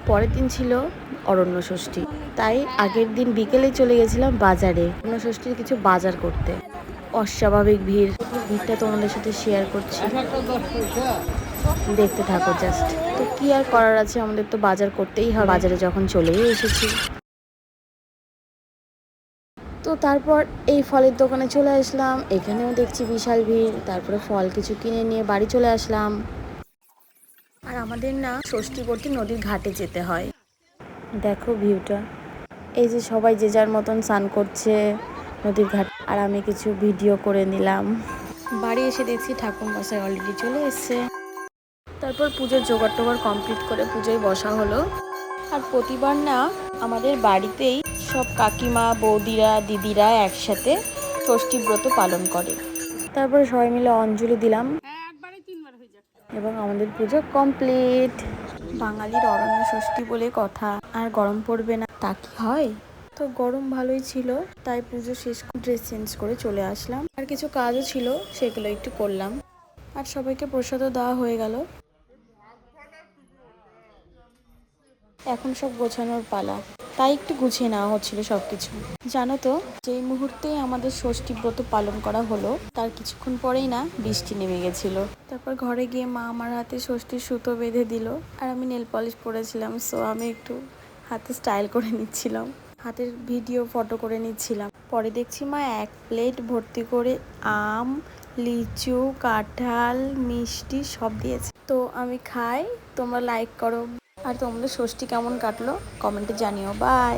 পরের দিন ছিল অরণ্য ষষ্ঠী, তাই আগের দিন বিকেলে চলে গেছিলাম বাজারে অরণ্য ষষ্ঠীর কিছু বাজার করতে। অস্বাভাবিক ভিড়টা তোমাদের সাথে শেয়ার করছি, দেখতে থাকো জাস্ট। তো কি আর করার আছে, আমাদের তো বাজার করতেই হবে, বাজারে যখন চলেই এসেছি। তো তারপর এই ফলের দোকানে চলে আসলাম, এখানেও দেখছি বিশাল ভিড়। তারপরে ফল কিছু কিনে নিয়ে বাড়ি চলে আসলাম। আর আমাদের না ষষ্ঠী করতে নদীর ঘাটে যেতে হয়। দেখো ভিউটা, এই যে সবাই যে যার মতন স্নান করছে নদীর ঘাট, আর আমি কিছু ভিডিও করে নিলাম। বাড়ি এসে দেখছি ঠাকুর মশাই অলরেডি চলে এসছে। তারপর পুজোর জোগাড় টোগাড় কমপ্লিট করে পুজোয় বসা হলো। আর প্রতিবার না আমাদের বাড়িতেই সব কাকিমা বৌদিরা দিদিরা একসাথে ষষ্ঠী ব্রত পালন করে। তারপরে সবাই মিলে অঞ্জলি দিলাম এবং আমাদের পুজো কমপ্লিট। বাঙালির অরণ্য ষষ্ঠী বলে কথা, আর গরম পড়বে না তা কি হয়? তো গরম ভালোই ছিল, তাই পুজো শেষ করে ড্রেস চেঞ্জ করে চলে আসলাম। আর কিছু কাজও ছিল, সেগুলো একটু করলাম। আর সবাইকে প্রসাদও দেওয়া হয়ে গেল। এখন সব গোছানোর পালা, তাই একটু গুছিয়ে নেওয়া হচ্ছিল সবকিছু। জানো তো, যেই মুহূর্তেই আমাদের ষষ্ঠী ব্রত পালন করা হলো তার কিছুক্ষণ পরেই না বৃষ্টি নেমে গেছিল। তারপর ঘরে গিয়ে মা আমার হাতে ষষ্ঠীর সুতো বেঁধে দিল। আর আমি নেল পলিশ পরেছিলাম, সো আমি একটু হাতে স্টাইল করে নিচ্ছিলাম, হাতের ভিডিও ফটো করে নিচ্ছিলাম। পরে দেখছি মা এক প্লেট ভর্তি করে আম, লিচু, কাঁঠাল, মিষ্টি সব দিয়েছে। তো আমি খাই, তোমরা লাইক করো। আর তোমাদের ষষ্ঠী কেমন কাটলো কমেন্টে জানিও। বাই।